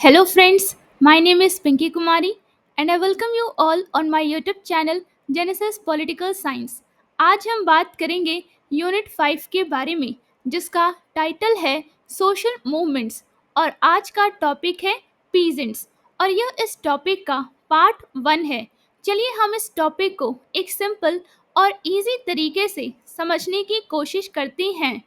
Hello, friends. My name is Pinky Kumari, and I welcome you all on my YouTube channel Genesis Political Science. आज हम बात करेंगे unit 5 के बारे में, जिसका टाइटल है सोशल मूवमेंट्स, और आज का टॉपिक है पीजेंट्स, और यह इस टॉपिक का पार्ट 1 है. चलिए हम इस टॉपिक को एक सिंपल और इजी तरीके से समझने की कोशिश करते हैं.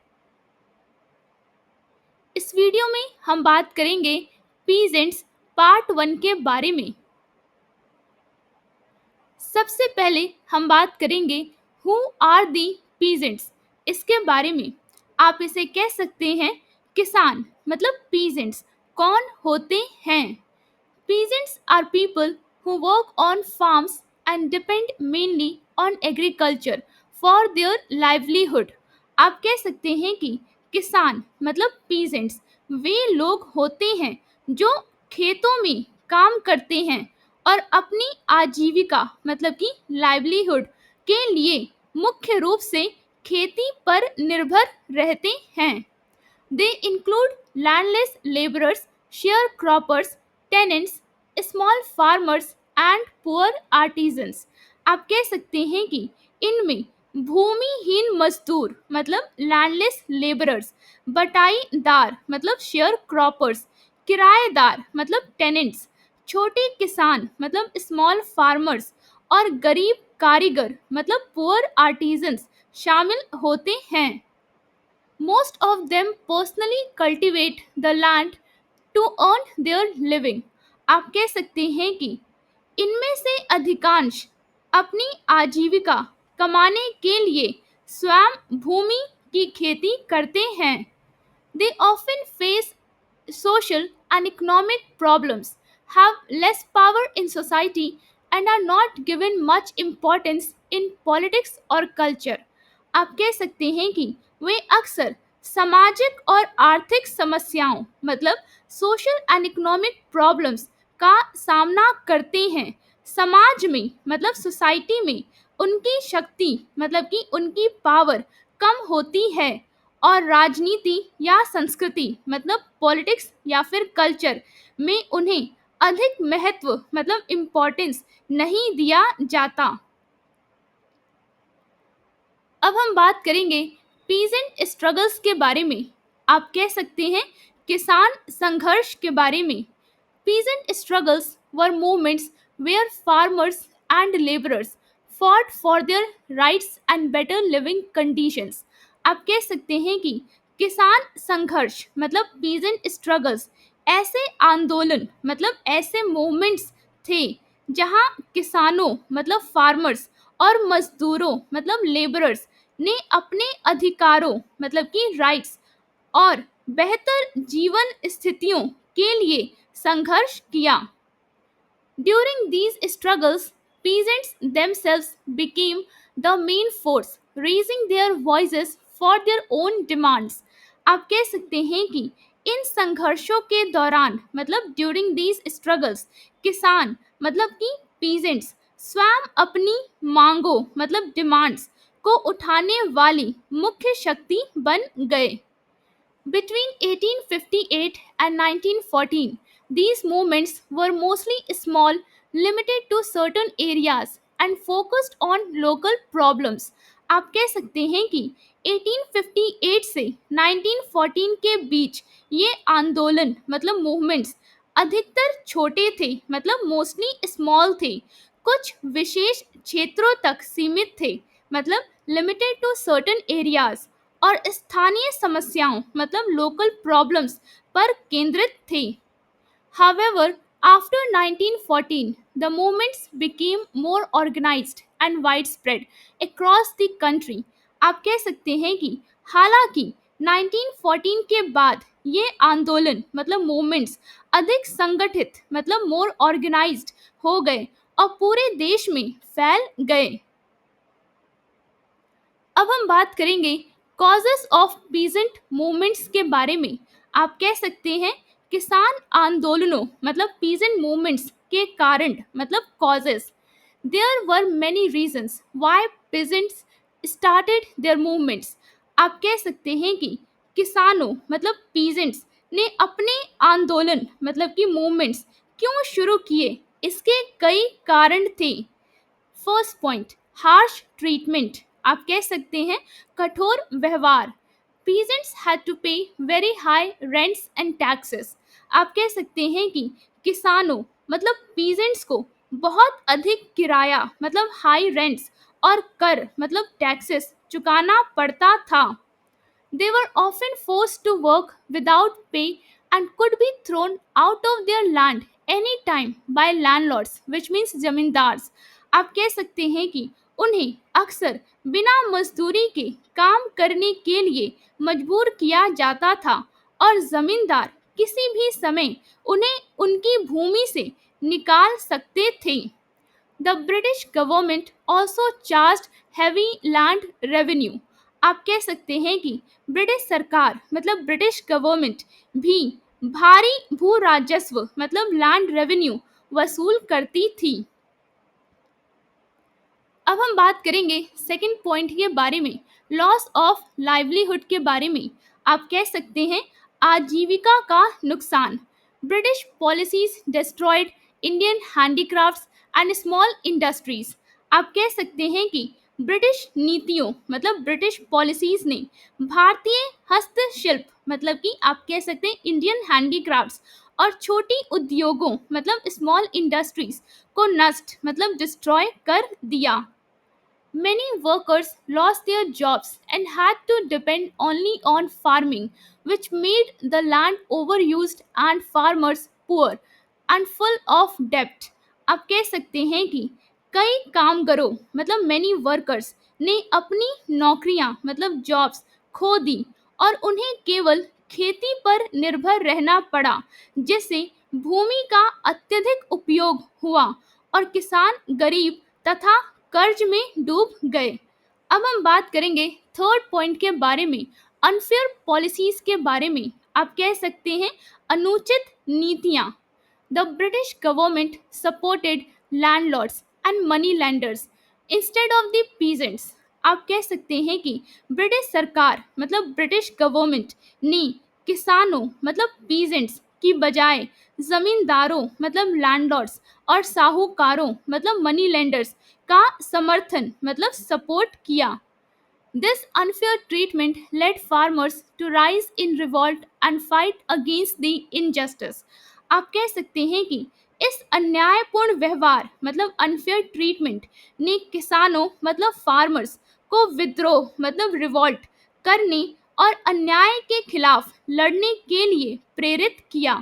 इस वीडियो में हम बात करेंगे पीजेंट्स पार्ट 1 के बारे में. सबसे पहले हम बात करेंगे हु आर दी पीजेंट्स, इसके बारे में. आप इसे कह सकते हैं किसान, मतलब पीजेंट्स कौन होते हैं. Peasants are people who work on farms and depend mainly on agriculture for their livelihood. आप कह सकते हैं कि किसान मतलब peasants वे लोग होते हैं जो खेतों में काम करते हैं और अपनी आजीविका मतलब कि livelihood के लिए मुख्य रूप से खेती पर निर्भर रहते हैं. They include landless laborers, sharecroppers, tenants, small farmers and poor artisans. आप कह सकते हैं कि इनमें भूमिहीन मजदूर मतलब लैंडलेस लेबरर्स, बटाईदार मतलब शेयर क्रॉपर्स, किराएदार मतलब टेनेंट्स, छोटे किसान मतलब स्मॉल फार्मर्स और गरीब कारीगर मतलब पुअर आर्टिजन्स शामिल होते हैं. Most of them personally cultivate the land to earn their living. आप कह सकते हैं कि इनमें से अधिकांश अपनी आजीविका कमाने के लिए स्वयं भूमि की खेती करते हैं. They often face social and economic problems, have less power in society, and are not given much importance in politics or culture. आप कह सकते हैं कि वे अक्सर सामाजिक और आर्थिक समस्याओं मतलब सोशल एंड इकोनॉमिक प्रॉब्लम्स का सामना करते हैं. समाज में मतलब सोसाइटी में उनकी शक्ति मतलब कि उनकी पावर कम होती है और राजनीति या संस्कृति मतलब पॉलिटिक्स या फिर कल्चर में उन्हें अधिक महत्व मतलब इम्पोर्टेंस नहीं दिया जाता. अब हम बात करेंगे पीजेंट स्ट्रगल्स के बारे में. आप कह सकते हैं किसान संघर्ष के बारे में. Peasant struggles were movements where farmers and labourers fought for their rights and better living conditions. आप कह सकते हैं कि किसान संघर्ष मतलब पीजेंट स्ट्रगल्स ऐसे आंदोलन मतलब ऐसे मूवमेंट्स थे जहां किसानों मतलब फार्मर्स और मजदूरों मतलब लेबरर्स ने अपने अधिकारों मतलब कि राइट्स और बेहतर जीवन स्थितियों के लिए संघर्ष किया. During these struggles, peasants themselves became the main force, raising their voices for their own demands. आप कह सकते हैं कि इन संघर्षों के दौरान मतलब ड्यूरिंग दीज स्ट्रगल्स किसान मतलब कि पीजेंट्स स्वयं अपनी मांगों मतलब डिमांड्स को उठाने वाली मुख्य शक्ति बन गए. Between 1858 and 1914, these movements were mostly small, limited to certain areas, and focused on local problems. आप कह सकते हैं कि 1858 से 1914 के बीच ये आंदोलन मतलब मूवमेंट्स अधिकतर छोटे थे मतलब मोस्टली स्मॉल थे, कुछ विशेष क्षेत्रों तक सीमित थे मतलब लिमिटेड टू सर्टेन एरियाज, और स्थानीय समस्याओं मतलब लोकल प्रॉब्लम्स पर केंद्रित थे. However, after 1914, the movements became more organized and widespread across the country. आप कह सकते हैं कि हालांकि 1914 के बाद ये आंदोलन मतलब मूवमेंट्स अधिक संगठित मतलब मोर ऑर्गेनाइज्ड हो गए और पूरे देश में फैल गए. अब हम बात करेंगे कॉजेस ऑफ पीजेंट मूवमेंट्स के बारे में. आप कह सकते हैं किसान आंदोलनों मतलब पीजेंट मूवमेंट्स के कारण मतलब causes. There were many reasons why peasants started their movements. आप कह सकते हैं कि किसानों मतलब पीजेंट्स ने अपने आंदोलन मतलब कि मूवमेंट्स क्यों शुरू किए, इसके कई कारण थे। फर्स्ट पॉइंट, हार्श ट्रीटमेंट, आप कह सकते हैं कठोर व्यवहार। पीजेंट्स हैड टू पे very high rents and taxes, आप कह सकते हैं कि किसानों मतलब पीजेंट्स को बहुत अधिक किराया मतलब हाई रेंट्स और कर मतलब टैक्सेस चुकाना पड़ता था। They were often forced to work without pay and could be thrown out of their land anytime by landlords, which means zamindars. आप कह सकते हैं कि उन्हें अक्सर बिना मजदूरी के काम करने के लिए मजबूर किया जाता था और जमींदार किसी भी समय उन्हें उनकी भूमि से निकाल सकते थे। The British government also charged heavy land revenue, आप कह सकते हैं कि ब्रिटिश सरकार मतलब ब्रिटिश गवर्नमेंट भी भारी भू राजस्व मतलब लैंड रेवेन्यू वसूल करती थी। अब हम बात करेंगे सेकंड पॉइंट के बारे में, लॉस ऑफ लाइवलीहुड के बारे में। आप कह सकते हैं आजीविका का नुकसान। British policies destroyed Indian handicrafts and small industries, आप कह सकते हैं कि ब्रिटिश नीतियों मतलब ब्रिटिश पॉलिसीज ने भारतीय हस्तशिल्प मतलब कि आप कह सकते हैं इंडियन हैंडीक्राफ्ट्स और छोटी उद्योगों मतलब स्मॉल इंडस्ट्रीज को नष्ट मतलब डिस्ट्रॉय कर दिया। Many workers lost their jobs and had to depend only on farming, which made the land overused and farmers poor and full of debt. आप कह सकते हैं कि कई कामगारों मतलब many workers ने अपनी नौकरियां मतलब जॉब्स खो दी और उन्हें केवल खेती पर निर्भर रहना पड़ा, जिससे भूमि का अत्यधिक उपयोग हुआ और किसान गरीब तथा कर्ज में डूब गए। अब हम बात करेंगे थर्ड पॉइंट के बारे में, अनफेयर पॉलिसीज के बारे में। आप कह सकते हैं अनुचित नीतियां। The British government supported landlords and money landers instead of the peasants, आप कह सकते हैं कि ब्रिटिश सरकार मतलब ब्रिटिश गवर्नमेंट ने किसानों मतलब पीजेंट्स की बजाय जमींदारों मतलब लैंडलॉर्ड्स और साहूकारों मतलब मनी लेंडर्स का समर्थन मतलब सपोर्ट किया। This unfair treatment led farmers to rise in revolt and fight against the injustice. आप कह सकते हैं कि इस अन्यायपूर्ण व्यवहार मतलब अनफेयर ट्रीटमेंट ने किसानों मतलब फार्मर्स को विद्रोह मतलब रिवॉल्ट करने और अन्याय के खिलाफ लड़ने के लिए प्रेरित किया।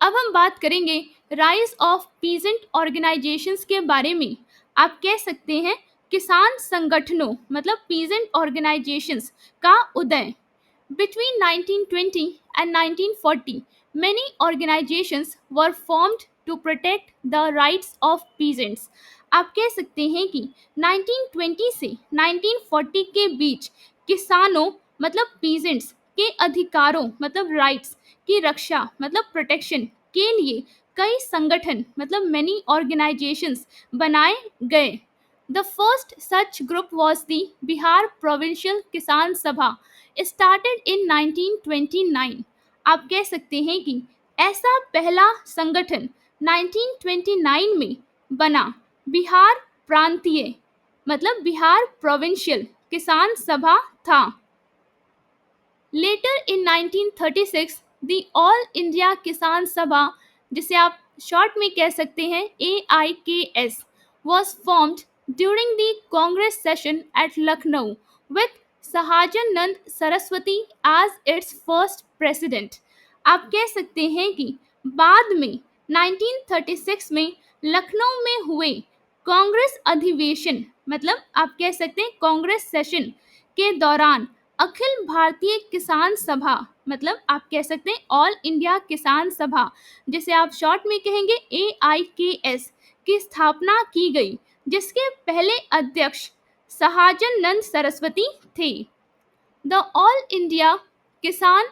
अब हम बात करेंगे राइज ऑफ पीजेंट ऑर्गेनाइजेशंस के बारे में। आप कह सकते हैं किसान संगठनों मतलब पीजेंट ऑर्गेनाइजेशंस का उदय। Between 1920 and 1940, many organizations were formed to protect the rights of peasants. आप कह सकते हैं कि 1920 से 1940 के बीच किसानों मतलब peasants के अधिकारों मतलब राइट्स की रक्षा मतलब प्रोटेक्शन के लिए कई संगठन मतलब many organizations बनाए गए। The first such group was the Bihar Provincial Kisan Sabha, started in 1929. आप कह सकते हैं कि ऐसा पहला संगठन 1929 में बना बिहार प्रांतीय मतलब बिहार प्रोविंशियल किसान सभा था। Later in 1936, the All India Kisan Sabha, जिसे आप शॉर्ट में कह सकते हैं AIKS, was formed during the Congress session at Lucknow with Sahajan Nand Saraswati as its first president. आप कह सकते हैं कि बाद में 1936 में लखनऊ में हुए कांग्रेस अधिवेशन मतलब आप कह सकते हैं कांग्रेस सेशन के दौरान अखिल भारतीय किसान सभा मतलब आप कह सकते हैं ऑल इंडिया किसान सभा, जिसे आप शॉर्ट में कहेंगे AIKS, की स्थापना की गई, जिसके पहले अध्यक्ष सहाजन नंद सरस्वती थे। द ऑल इंडिया किसान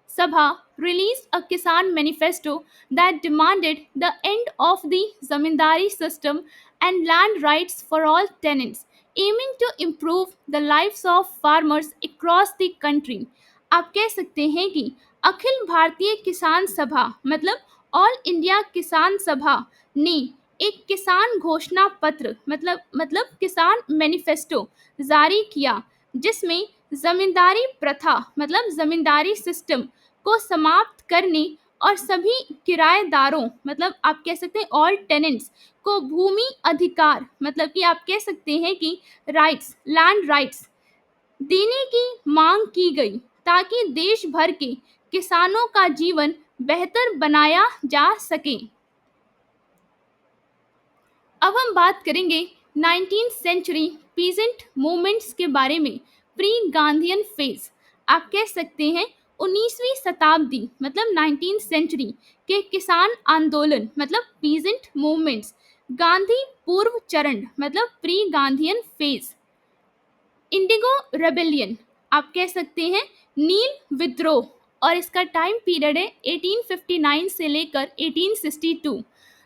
Sabha released a Kisan manifesto that demanded the end of the zamindari system and land rights for all tenants, aiming to improve the lives of farmers across the country. आप कह सकते हैं कि अखिल भारतीय किसान सभा मतलब all India किसान सभा ने एक किसान घोषणा पत्र मतलब किसान मैनिफेस्टो जारी किया, जिसमें जमींदारी प्रथा मतलब जमींदारी सिस्टम को समाप्त करने और सभी किराएदारों मतलब आप कह सकते हैं ऑल टेनेंट्स को भूमि अधिकार मतलब कि आप कह सकते हैं कि राइट्स लैंड राइट्स देने की मांग की गई, ताकि देश भर के किसानों का जीवन बेहतर बनाया जा सके। अब हम बात करेंगे 19th सेंचुरी पीजेंट मूवमेंट्स के बारे में। प्री गांधीयन फेज आप कह सकते हैं 19वीं शताब्दी मतलब 19th सेंचुरी के किसान आंदोलन मतलब पीजेंट मूवमेंट्स। गांधी पूर्व चरण मतलब pre Gandhian phase. Indigo rebellion आप कह सकते हैं नील विद्रोह, और इसका टाइम पीरियड है 1859 से लेकर 1862।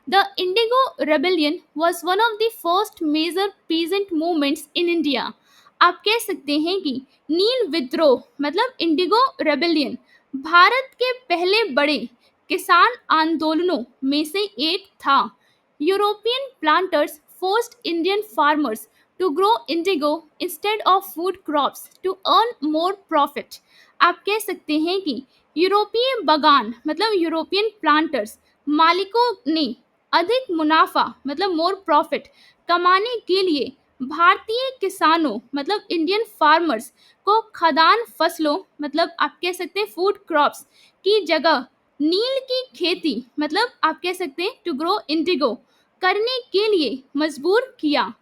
The indigo rebellion was one of the first major peasant movements in India. आप कह सकते हैं कि नील विद्रोह मतलब इंडिगो रेबेलियन भारत के पहले बड़े किसान आंदोलनों में से एक था। European planters forced Indian farmers to grow indigo instead of food crops to earn more profit। आप कह सकते हैं कि यूरोपीय बागान मतलब यूरोपियन प्लांटर्स मालिकों ने अधिक मुनाफा मतलब मोर प्रॉफिट कमाने के लिए भारतीय किसानों मतलब इंडियन फार्मर्स को खदान फसलों मतलब आप कह सकते हैं फूड क्रॉप्स की जगह नील की खेती मतलब आप कह सकते हैं टू ग्रो इंडिगो करने के लिए मजबूर किया।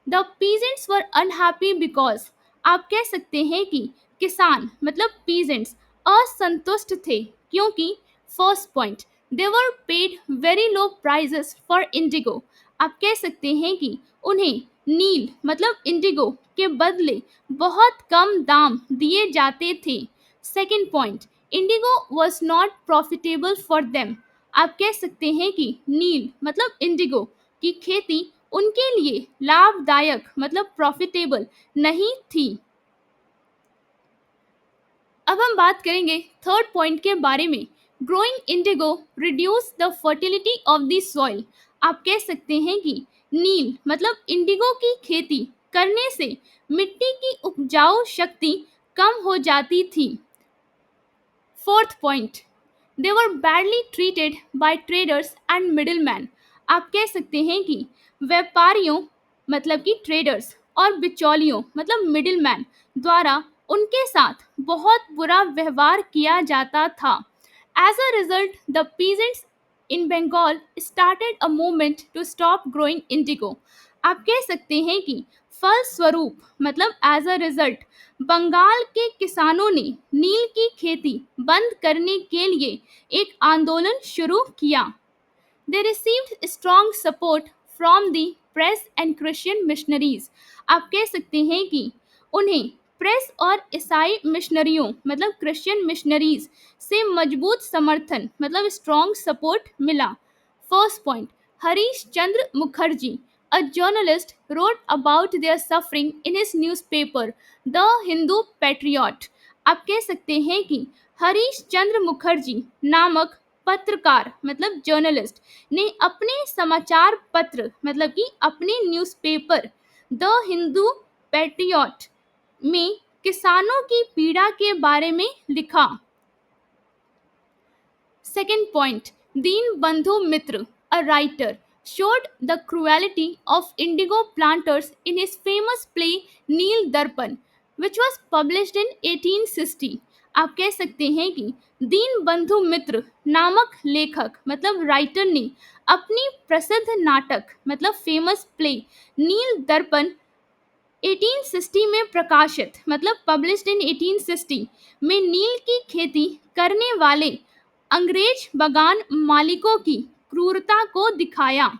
The peasants were unhappy because आप कह सकते हैं कि किसान मतलब पीजेंट्स असंतुष्ट थे, क्योंकि first point they were paid very low prices for indigo. आप कह सकते हैं कि उन्हें नील मतलब इंडिगो के बदले बहुत कम दाम दिए जाते थे। Second point Indigo was not profitable for them. आप कह सकते हैं कि नील मतलब इंडिगो की खेती उनके लिए लाभदायक मतलब प्रॉफिटेबल नहीं थी। अब हम बात करेंगे थर्ड पॉइंट के बारे में। Growing Indigo reduce the fertility of the soil. आप कह सकते हैं कि नील मतलब इंडिगो की खेती करने से मिट्टी की उपजाऊ शक्ति कम हो जाती थी। Fourth point they were badly treated by traders and middleman. आप कह सकते हैं कि व्यापारियों मतलब कि ट्रेडर्स और बिचौलियों मतलब मिडिलमैन द्वारा उनके साथ बहुत बुरा व्यवहार किया जाता था। As a result the peasants in Bengal started a movement to stop growing indigo. आप कह सकते हैं कि फलस्वरूप मतलब एज अ रिजल्ट बंगाल के किसानों ने नील की खेती बंद करने के लिए एक आंदोलन शुरू किया। They received strong support from the press and Christian missionaries। आप कह सकते हैं कि उन्हें प्रेस और ईसाई मिशनरियों मतलब क्रिश्चियन मिशनरीज से मजबूत समर्थन मतलब स्ट्रॉन्ग सपोर्ट मिला। First point Harish Chandra Mukherjee a journalist wrote about their suffering in his newspaper the Hindu Patriot। आप कह सकते हैं कि हरीश चंद्र मुखर्जी नामक पत्रकार मतलब जर्नलिस्ट ने अपने समाचार पत्र मतलब कि अपने न्यूज़पेपर द हिंदू पैट्रियट में किसानों की पीड़ा के बारे में लिखा। Second point, Deen Bandhu Mitra, a writer, showed the cruelty of indigo planters in his famous play Neel Darpan, which was published in 1860। आप कह सकते हैं कि दीन बंधु मित्र नामक लेखक मतलब राइटर ने अपनी प्रसिद्ध नाटक मतलब फेमस प्ले नील दर्पण 1860 में प्रकाशित मतलब पब्लिश्ड इन 1860 में नील की खेती करने वाले अंग्रेज बागान मालिकों की क्रूरता को दिखाया।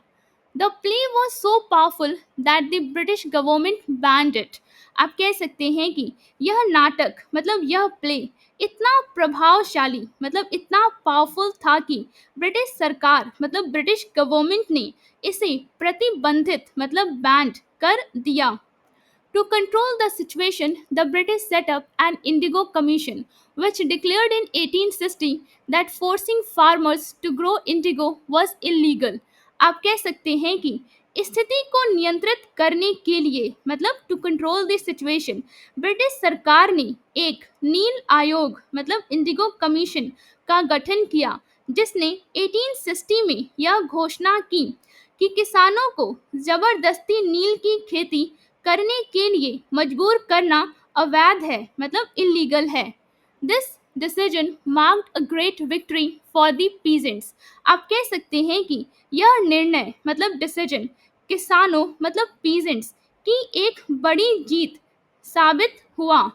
The play was so powerful that the British government band it. आप कह सकते हैं कि यह नाटक मतलब यह प्ले इतना प्रभावशाली मतलब इतना पावरफुल था कि ब्रिटिश सरकार मतलब ब्रिटिश गवर्नमेंट ने इसे प्रतिबंधित मतलब बैंड कर दिया। To control the situation, the British set up an Indigo Commission, which declared in 1860 that forcing farmers to grow indigo was illegal. आप कह सकते हैं कि स्थिति को नियंत्रित करने के लिए मतलब to control the situation British सरकार ने एक नील आयोग मतलब इंडिगो कमीशन का गठन किया जिसने 1860 में यह घोषणा की कि किसानों को जबरदस्ती नील की खेती करने के लिए मजबूर करना अवैध है मतलब इलीगल है. This decision marked a great victory for the peasants. आप कह सकते हैं कि यह निर्णय मतलब डिसीजन किसानों मतलब पीजेंट्स की एक बड़ी जीत साबित हुआ.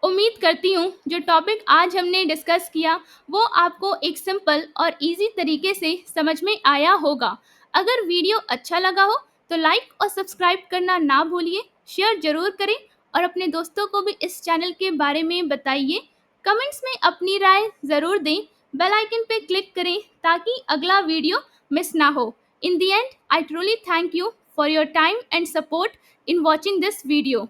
उम्मीद करती हूँ जो टॉपिक आज हमने डिस्कस किया वो आपको एक सिंपल और इजी तरीके से समझ में आया होगा. अगर वीडियो अच्छा लगा हो तो लाइक और सब्सक्राइब करना ना भूलिए, शेयर जरूर करें और अपने दोस्तों को भी इस चैनल के बारे में बताइए. कमेंट्स में अपनी राय ज़रूर दें. बेल आइकन पे क्लिक करें ताकि अगला वीडियो मिस ना हो. In the and I truly thank you for your time and support in watching this video.